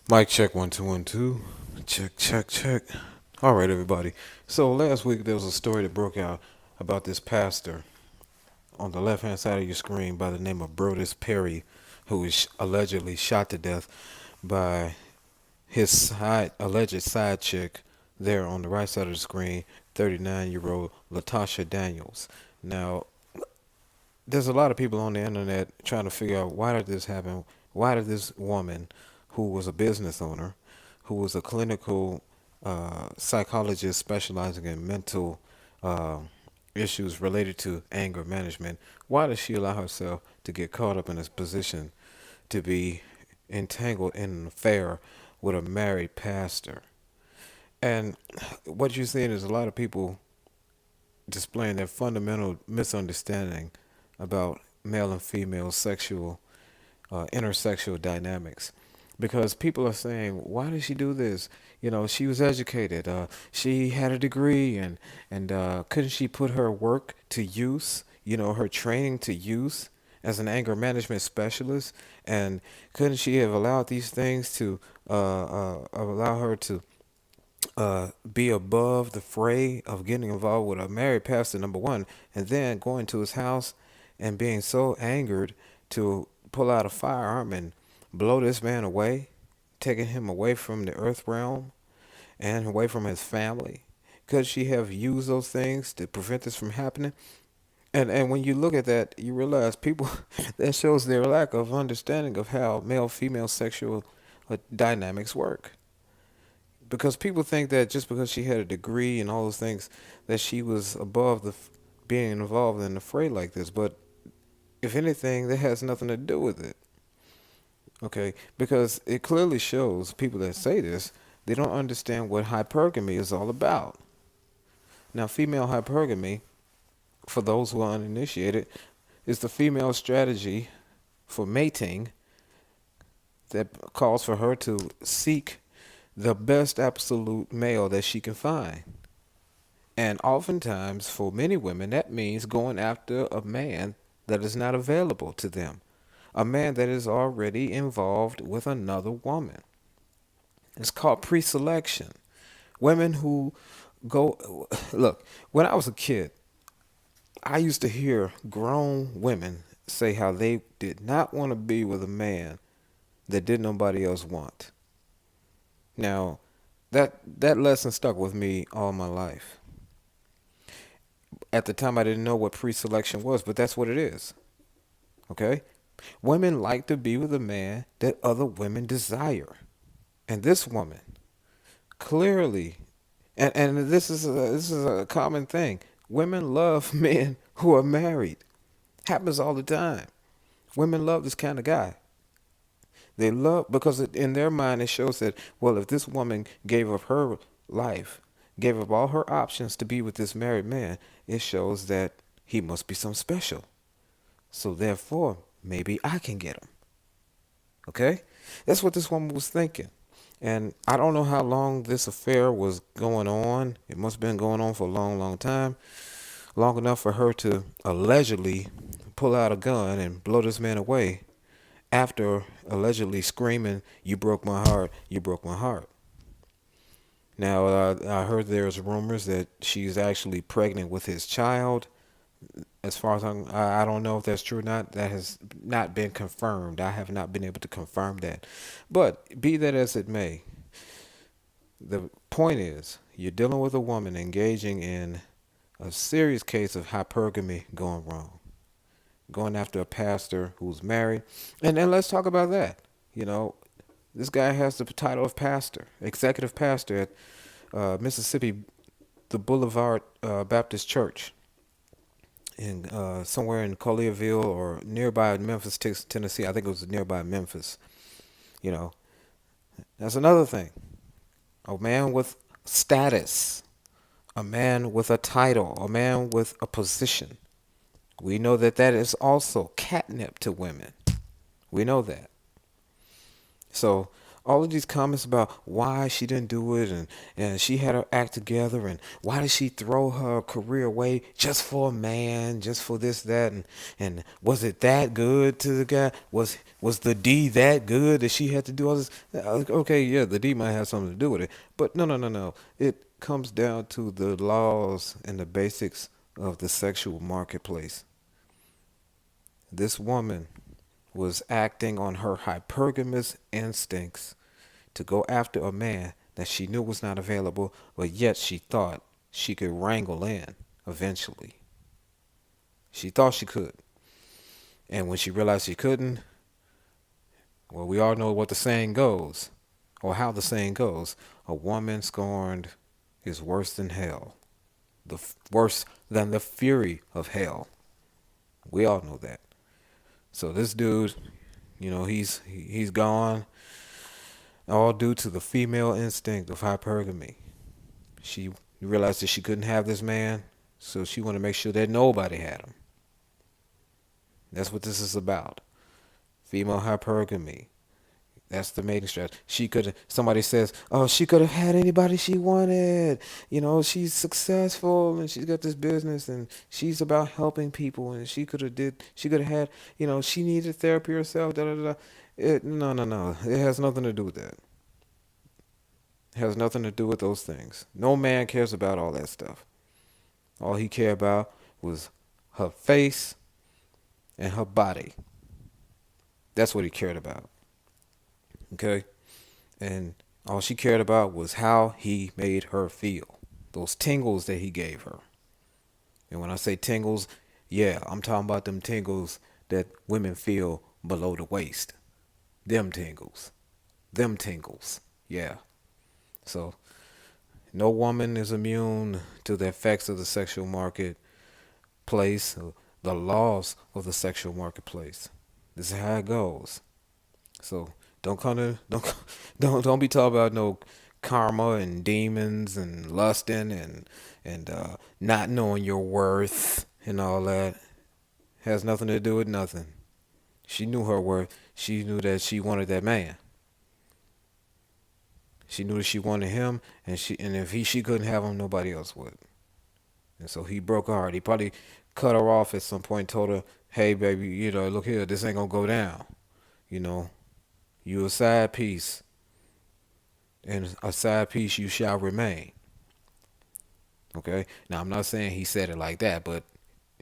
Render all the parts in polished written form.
Mic check 1 2 1 2. Check check check. All right, everybody. So last week there was a story that broke out about this pastor on the left hand side of your screen by the name of Brodes Perry, who was allegedly shot to death by his alleged side chick there on the right side of the screen, 39-year-old Latasha Daniels. Now, there's a lot of people on the internet trying to figure out why did this happen? Why did this woman, who was a business owner, who was a clinical psychologist specializing in mental uh, issues related to anger management, why does she allow herself to get caught up in this position to be entangled in an affair with a married pastor? And what you're seeing is a lot of people displaying their fundamental misunderstanding about male and female sexual intersexual dynamics, because people are saying, why did she do this? She was educated, she had a degree, and couldn't she put her work to use, her training to use as an anger management specialist? And couldn't she have allowed these things to allow her to be above the fray of getting involved with a married pastor, number one, and then going to his house and being so angered to pull out a firearm and blow this man away, taking him away from the earth realm and away from his family? Could she have used those things to prevent this from happening? And when you look at that, you realize people that shows their lack of understanding of how male female sexual dynamics work, because people think that just because she had a degree and all those things that she was above the being involved in a fray like this. But if anything, that has nothing to do with it. Okay, because it clearly shows people that say this, they don't understand what hypergamy is all about. Now, female hypergamy, for those who are uninitiated, is the female strategy for mating that calls for her to seek the best absolute male that she can find. And oftentimes, for many women, that means going after a man that is not available to them, a man that is already involved with another woman. It's called pre-selection. Women who go, look, when I was a kid, I used to hear grown women say how they did not want to be with a man that did nobody else want. Now, that lesson stuck with me all my life. At the time, I didn't know what pre-selection was, but that's what it is. Okay? Women like to be with a man that other women desire. And this woman clearly, and this is a common thing. Women love men who are married. Happens all the time. Women love this kind of guy. They love, because in their mind it shows that, well, if this woman gave up her life, gave up all her options to be with this married man, it shows that he must be some special. So therefore, maybe I can get him. Okay? That's what this woman was thinking. And I don't know how long this affair was going on. It must have been going on for a long, long time. Long enough for her to allegedly pull out a gun and blow this man away after allegedly screaming, "You broke my heart, you broke my heart." Now, I heard there's rumors that she's actually pregnant with his child. As far as I don't know if that's true or not. That has not been confirmed. I have not been able to confirm that. But be that as it may, the point is, you're dealing with a woman engaging in a serious case of hypergamy going wrong, going after a pastor who's married. And then let's talk about that. You know, this guy has the title of pastor, executive pastor at Mississippi, the Boulevard Baptist Church, in somewhere in Collierville or nearby Memphis, Tennessee. I think it was nearby Memphis. You know, that's another thing. A man with status, a man with a title, a man with a position. We know that that is also catnip to women. We know that. So all of these comments about why she didn't do it, and she had her act together, and why did she throw her career away just for a man, just for this, that, and was it that good to the guy? Was the D that good that she had to do all this? Okay, yeah, the D might have something to do with it, but no. It comes down to the laws and the basics of the sexual marketplace. This woman was acting on her hypergamous instincts to go after a man that she knew was not available, but yet she thought she could wrangle in eventually. She thought she could. And when she realized she couldn't, well, we all know what the saying goes, or how the saying goes. A woman scorned is worse than hell. Worse than the fury of hell. We all know that. So this dude, he's gone, all due to the female instinct of hypergamy. She realized that she couldn't have this man, so she wanted to make sure that nobody had him. That's what this is about. Female hypergamy. That's the mating strategy. Somebody says, oh, she could have had anybody she wanted. She's successful and she's got this business and she's about helping people and she could have had, she needed therapy herself, da da da. No. It has nothing to do with that. It has nothing to do with those things. No man cares about all that stuff. All he cared about was her face and her body. That's what he cared about. Okay? And all she cared about was how he made her feel. Those tingles that he gave her. And when I say tingles, yeah, I'm talking about them tingles that women feel below the waist. Them tingles. Them tingles. Yeah. So, no woman is immune to the effects of the sexual marketplace, the laws of the sexual marketplace. This is how it goes. So don't be talking about no karma and demons and lusting and not knowing your worth and all that. Has nothing to do with nothing. She knew her worth. She knew that she wanted that man. She knew that she wanted him, and if she couldn't have him, nobody else would. And so he broke her heart. He probably cut her off at some point, told her, "Hey, baby, look here, this ain't gonna go down. You a side piece, and a side piece you shall remain." Okay. Now I'm not saying he said it like that, but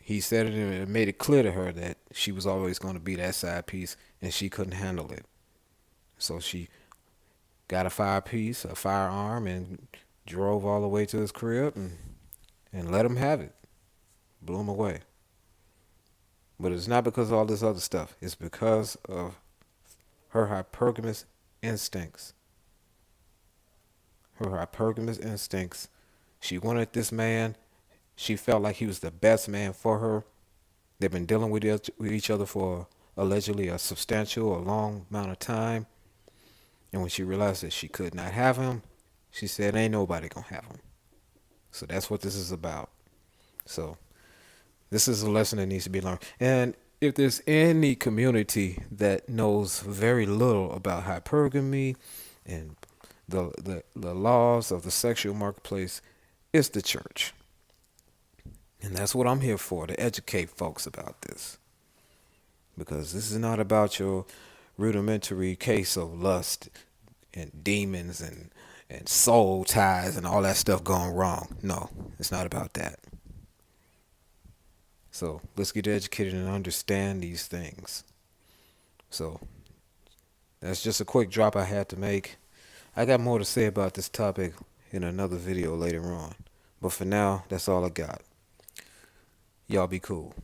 he said it and it made it clear to her that she was always going to be that side piece, and she couldn't handle it. So she got a firearm, and drove all the way to his crib and let him have it. Blew him away. But it's not because of all this other stuff. It's because of her hypergamous instincts. Her hypergamous instincts. She wanted this man. She felt like he was the best man for her. They've been dealing with each other for allegedly a substantial or long amount of time. And when she realized that she could not have him, she said, ain't nobody gonna have him. So that's what this is about. So this is a lesson that needs to be learned. And if there's any community that knows very little about hypergamy and the laws of the sexual marketplace, it's the church. And that's what I'm here for, to educate folks about this. Because this is not about your rudimentary case of lust and demons and soul ties and all that stuff going wrong. No, it's not about that. So let's get educated and understand these things. So that's just a quick drop I had to make. I got more to say about this topic in another video later on. But for now, that's all I got. Y'all be cool.